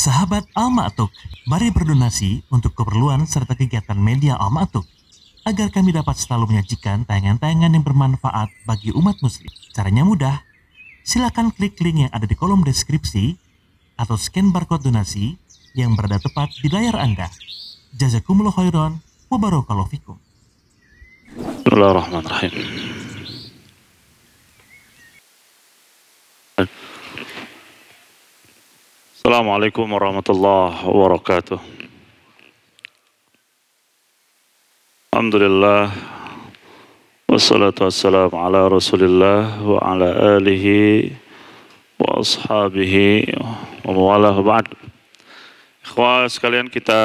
Sahabat Al-Ma'tuk, mari berdonasi untuk keperluan serta kegiatan media Al-Ma'tuk agar kami dapat selalu menyajikan tayangan-tayangan yang bermanfaat bagi umat muslim. Caranya mudah, silakan klik link yang ada di kolom deskripsi atau scan barcode donasi yang berada tepat di layar Anda. Jazakumullah khairan wa barakallahu fikum. Bismillahirrahmanirrahim. Assalamualaikum warahmatullahi wabarakatuh. Alhamdulillah, wassalatu wassalamu ala rasulillah wa ala alihi wa ashabihi wa mawalah ba'd. Ikhwah sekalian, kita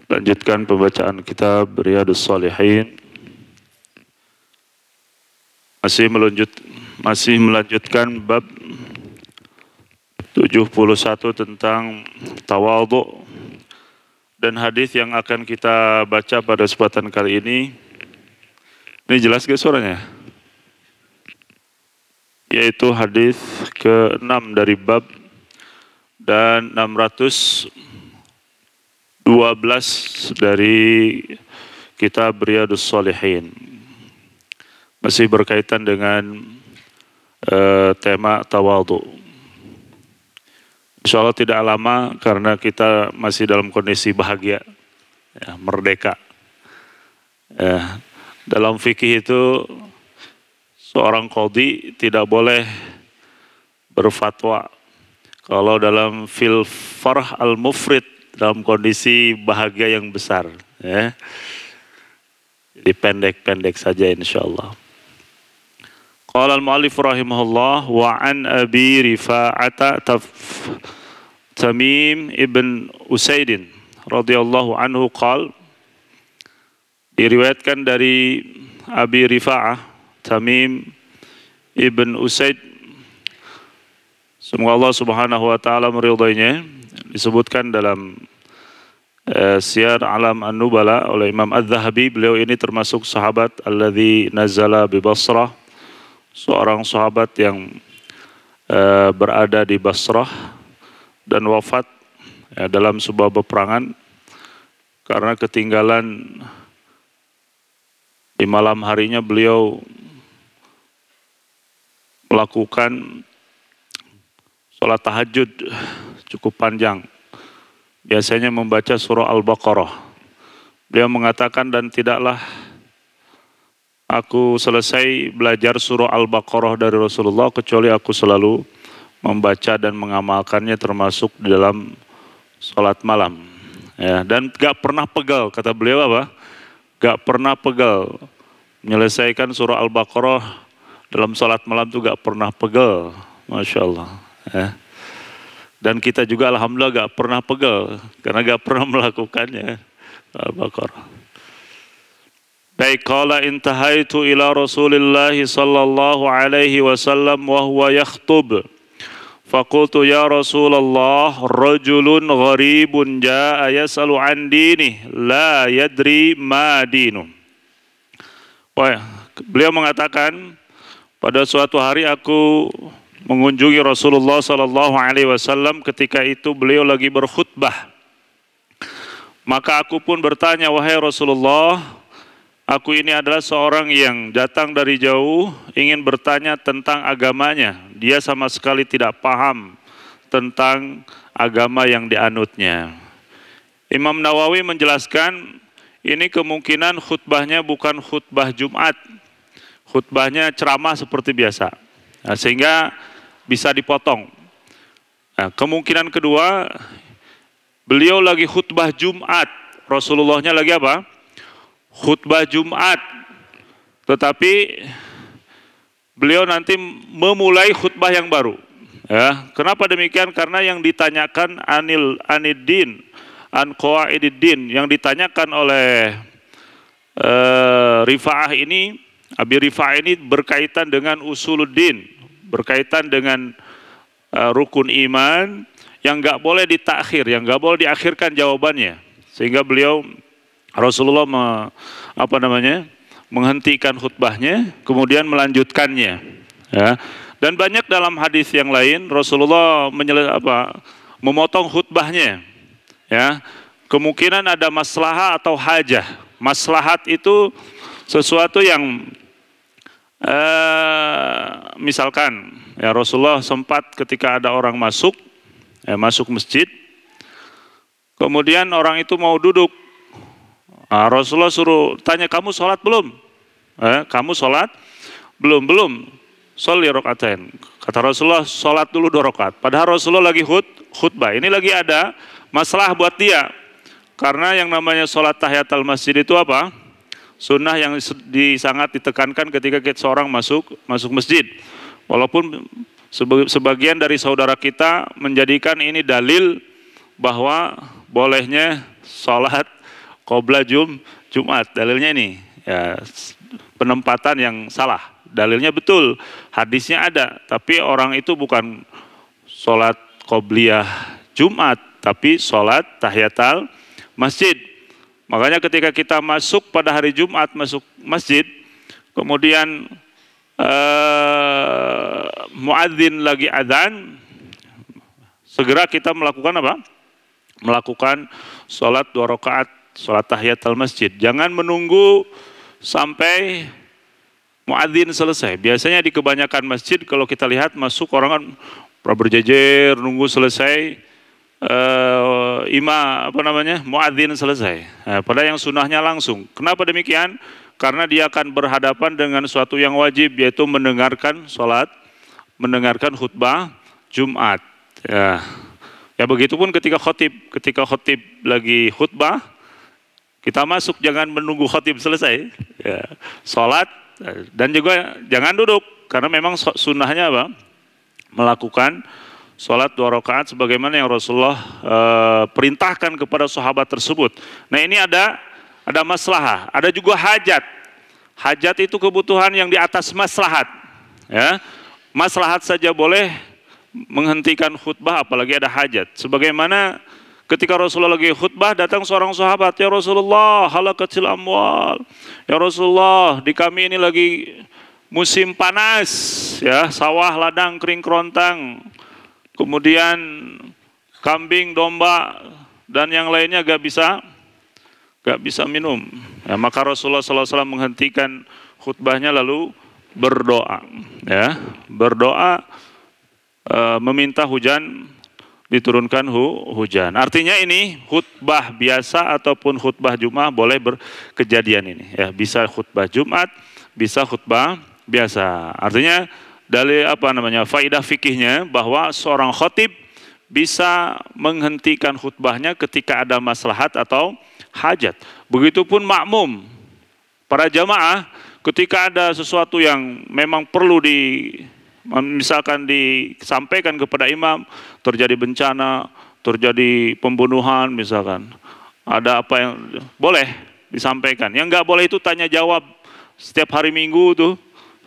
lanjutkan pembacaan kitab Riyadhus Shalihin. Masih melanjutkan bab 71 tentang tawadhu, dan hadis yang akan kita baca pada kesempatan kali ini jelas gak suaranya? Yaitu hadis ke-6 dari bab dan 612 dari kitab Riyadhus Shalihin. Masih berkaitan dengan tema tawadhu. Insya Allah tidak lama karena kita masih dalam kondisi bahagia, ya, merdeka. Dalam fikih itu seorang qadhi tidak boleh berfatwa kalau dalam fil farh al-mufrid, dalam kondisi bahagia yang besar. Ya. Jadi pendek-pendek saja insya Allah. Qala al-mu'allif rahimahullah wa an Abi Rifa'ata Tamim ibn Usaidin radhiyallahu anhu qal, diriwayatkan dari Abi Rifa'ah Tamim ibn Usaid, semoga Allah subhanahu wa ta'ala meridainya, disebutkan dalam Siyar Alam An-Nubala oleh Imam Az-Zahabi. Beliau ini termasuk sahabat alladzi nazala bi Basrah, seorang sahabat yang berada di Basrah dan wafat dalam sebuah peperangan karena ketinggalan di malam harinya. Beliau melakukan sholat tahajud cukup panjang, biasanya membaca surah Al-Baqarah. Beliau mengatakan, dan tidaklah aku selesai belajar surah Al-Baqarah dari Rasulullah kecuali aku selalu membaca dan mengamalkannya, termasuk di dalam sholat malam. Ya, dan gak pernah pegal, kata beliau apa? Gak pernah pegal. Menyelesaikan surah Al-Baqarah dalam sholat malam itu gak pernah pegal. Masya Allah. Ya. Dan kita juga alhamdulillah gak pernah pegal, karena gak pernah melakukannya. Al-Baqarah. Baik, qala intahaitu ila Rasulillah sallallahu alaihi wasallam wa huwa yakhtub. Faqultu ya Rasulullah, rajulun gharibun jaa yas'alu an dinih la yadri ma dinu. Beliau mengatakan, pada suatu hari aku mengunjungi Rasulullah sallallahu alaihi wasallam, ketika itu beliau lagi berkhutbah. Maka aku pun bertanya, wahai Rasulullah, aku ini adalah seorang yang datang dari jauh ingin bertanya tentang agamanya. Dia sama sekali tidak paham tentang agama yang dianutnya. Imam Nawawi menjelaskan, ini kemungkinan khutbahnya bukan khutbah Jumat. Khutbahnya ceramah seperti biasa. Nah, sehingga bisa dipotong. Nah, kemungkinan kedua, beliau lagi khutbah Jumat. Rasulullahnya lagi apa? Khutbah Jumat, tetapi beliau nanti memulai khutbah yang baru. Ya, kenapa demikian? Karena yang ditanyakan aniddin, an qawaididdin, yang ditanyakan oleh Rifa'ah ini, Abi Rifa'ah ini berkaitan dengan usuluddin, berkaitan dengan rukun iman yang nggak boleh ditakhir, yang nggak boleh diakhirkan jawabannya, sehingga beliau Rasulullah menghentikan khutbahnya, kemudian melanjutkannya. Ya. Dan banyak dalam hadis yang lain Rasulullah memotong khutbahnya. Ya, kemungkinan ada maslahah atau hajah. Maslahat itu sesuatu yang misalkan ya Rasulullah sempat ketika ada orang masuk masjid, kemudian orang itu mau duduk. Nah, Rasulullah suruh tanya, kamu sholat belum? Kamu sholat belum? Belum. Sholli rakaatain. Kata Rasulullah, sholat dulu 2 rakaat. Padahal Rasulullah lagi khutbah. Ini lagi ada masalah buat dia. Karena yang namanya sholat tahiyatul masjid itu apa? Sunnah yang sangat ditekankan ketika seorang masuk masjid. Walaupun sebagian dari saudara kita menjadikan ini dalil bahwa bolehnya sholat qobla Jumat. Dalilnya ini ya, penempatan yang salah. Dalilnya betul, hadisnya ada, tapi orang itu bukan sholat qobliyah Jumat, tapi sholat tahiyatul masjid. Makanya ketika kita masuk pada hari Jumat, masuk masjid, kemudian muadzin lagi adzan, segera kita melakukan apa? Melakukan sholat 2 rakaat, sholat tahiyatul masjid. Jangan menunggu sampai muadzin selesai. Biasanya di kebanyakan masjid kalau kita lihat masuk orang kan berjejer nunggu selesai muadzin selesai. Nah, pada yang sunnahnya langsung. Kenapa demikian? Karena dia akan berhadapan dengan suatu yang wajib, yaitu mendengarkan khutbah Jumat. Ya begitupun ketika khotib lagi khutbah, kita masuk jangan menunggu khotib selesai. Ya, sholat. Dan juga jangan duduk, karena memang sunnahnya apa? Melakukan sholat 2 rakaat sebagaimana yang Rasulullah perintahkan kepada sahabat tersebut. Nah, ini ada maslahah, ada juga hajat. Hajat itu kebutuhan yang di atas maslahat. Ya, maslahat saja boleh menghentikan khutbah, apalagi ada hajat. Sebagaimana ketika Rasulullah lagi khutbah, datang seorang sahabat, ya Rasulullah, halakatil amwal. Ya Rasulullah, di kami ini lagi musim panas, ya, sawah ladang kering kerontang. Kemudian kambing, domba dan yang lainnya gak bisa minum. Ya, maka Rasulullah SAW menghentikan khutbahnya lalu berdoa, ya, meminta hujan, diturunkan hujan. Artinya ini khutbah biasa ataupun khutbah Jumat boleh berkejadian ini. Ya, bisa khutbah Jumat, bisa khutbah biasa. Artinya dari faidah fikihnya bahwa seorang khotib bisa menghentikan khutbahnya ketika ada maslahat atau hajat. Begitupun makmum, para jamaah ketika ada sesuatu yang memang perlu misalkan disampaikan kepada imam, terjadi bencana, terjadi pembunuhan misalkan, ada apa yang boleh disampaikan. Yang nggak boleh itu tanya jawab. Setiap hari Minggu tuh,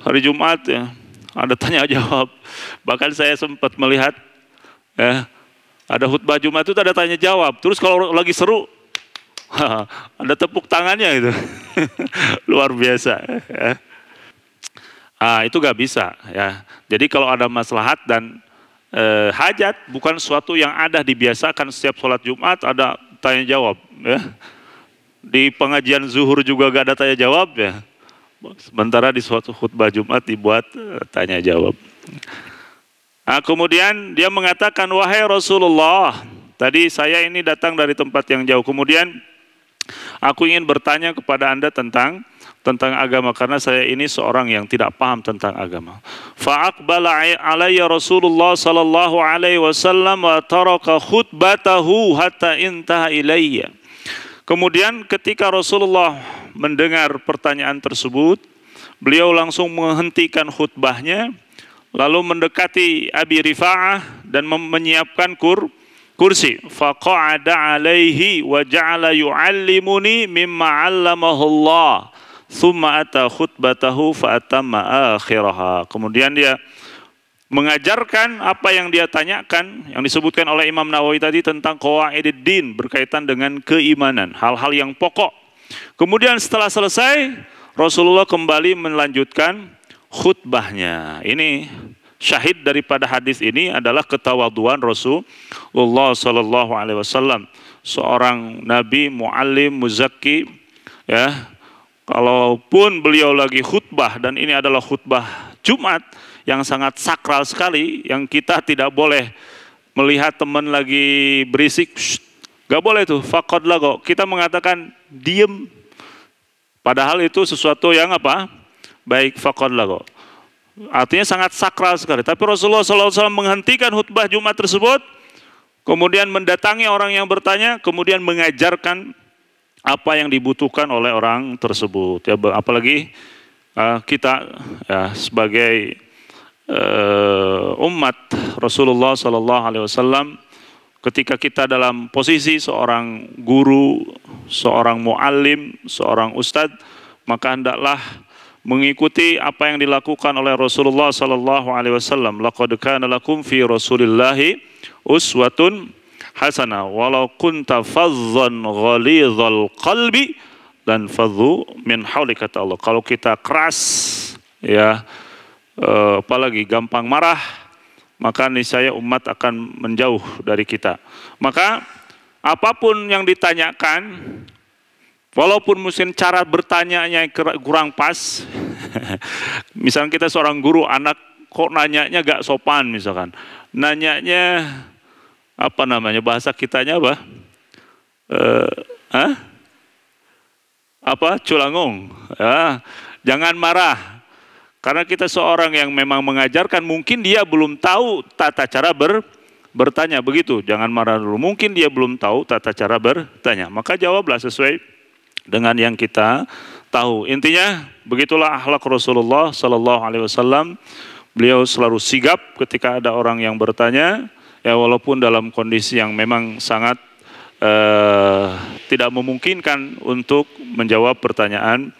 hari Jumat ya, ada tanya jawab. Bahkan saya sempat melihat ya, ada khutbah Jumat itu ada tanya jawab. Terus kalau lagi seru, ada tepuk tangannya itu. Luar biasa ya. Itu gak bisa ya. Jadi kalau ada maslahat dan hajat, bukan suatu yang ada dibiasakan setiap sholat Jumat ada tanya jawab ya. Di pengajian zuhur juga gak ada tanya jawab ya. Sementara di suatu khutbah Jumat dibuat tanya jawab. Nah, kemudian dia mengatakan, wahai Rasulullah, tadi saya ini datang dari tempat yang jauh. Kemudian aku ingin bertanya kepada Anda tentang agama, karena saya ini seorang yang tidak paham tentang agama. Fa'aqbala alayya Rasulullah sallallahu alaihi wasallam wa taraka khutbatahu hatta intaha ilayya. Kemudian ketika Rasulullah mendengar pertanyaan tersebut, beliau langsung menghentikan khutbahnya, lalu mendekati Abi Rifa'ah dan menyiapkan kursi. Faqa'ada alaihi wa ja'ala yu'allimuni mimma 'allamahu Allah. Tsumma ata khutbatahu fa atamma akhiraha. Kemudian dia mengajarkan apa yang dia tanyakan, yang disebutkan oleh Imam Nawawi tadi tentang qawaididdin, berkaitan dengan keimanan, hal-hal yang pokok. Kemudian setelah selesai, Rasulullah kembali melanjutkan khutbahnya. Ini syahid daripada hadis ini adalah ketawaduan Rasulullah Sallallahu Alaihi Wasallam, seorang nabi, muallim, muzakki, ya. Kalaupun beliau lagi khutbah, dan ini adalah khutbah Jumat yang sangat sakral sekali, yang kita tidak boleh melihat teman lagi berisik, gak boleh tuh, faqad lago, kita mengatakan diem, padahal itu sesuatu yang apa? Baik, faqad lago. Artinya sangat sakral sekali. Tapi Rasulullah SAW menghentikan khutbah Jumat tersebut, kemudian mendatangi orang yang bertanya, kemudian mengajarkan apa yang dibutuhkan oleh orang tersebut. Ya, apalagi kita ya, sebagai umat Rasulullah SAW, ketika kita dalam posisi seorang guru, seorang muallim, seorang ustadz, maka hendaklah mengikuti apa yang dilakukan oleh Rasulullah Sallallahu Alaihi Wasallam. Laqad kana lakum fi Rasulillahi uswatun hasanah walau kunta fazzan ghalidhal qalbi dan fadhu min hauli, kata Allah. Kalau kita keras, ya, apalagi gampang marah, maka niscaya umat akan menjauh dari kita. Maka apapun yang ditanyakan, walaupun mungkin cara bertanyanya kurang pas, misalnya kita seorang guru, anak kok nanyanya gak sopan misalkan, nanyanya apa namanya, bahasa kitanya apa? Culangung. Ya, jangan marah, karena kita seorang yang memang mengajarkan, mungkin dia belum tahu tata cara bertanya, begitu. Jangan marah dulu, mungkin dia belum tahu tata cara bertanya, maka jawablah sesuai dengan yang kita tahu. Intinya begitulah akhlak Rasulullah Sallallahu Alaihi Wasallam. Beliau selalu sigap ketika ada orang yang bertanya, ya, walaupun dalam kondisi yang memang sangat tidak memungkinkan untuk menjawab pertanyaan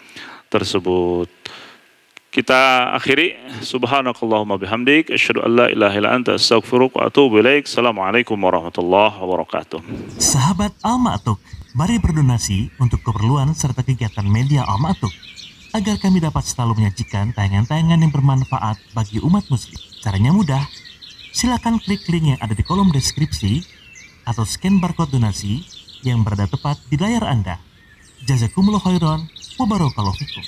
tersebut. Kita akhiri, subhanakallahumma bihamdik, asyhadu an la ilaha illa anta, astaghfiruka wa atubu ilaik. Assalamualaikum warahmatullahi wabarakatuh. Sahabat Al-Ma'atuk, mari berdonasi untuk keperluan serta kegiatan media Al-Ma'atuk, agar kami dapat selalu menyajikan tayangan-tayangan yang bermanfaat bagi umat muslim. Caranya mudah, silakan klik link yang ada di kolom deskripsi atau scan barcode donasi yang berada tepat di layar Anda. Jazakumullah khairan wa barakallahu fikum.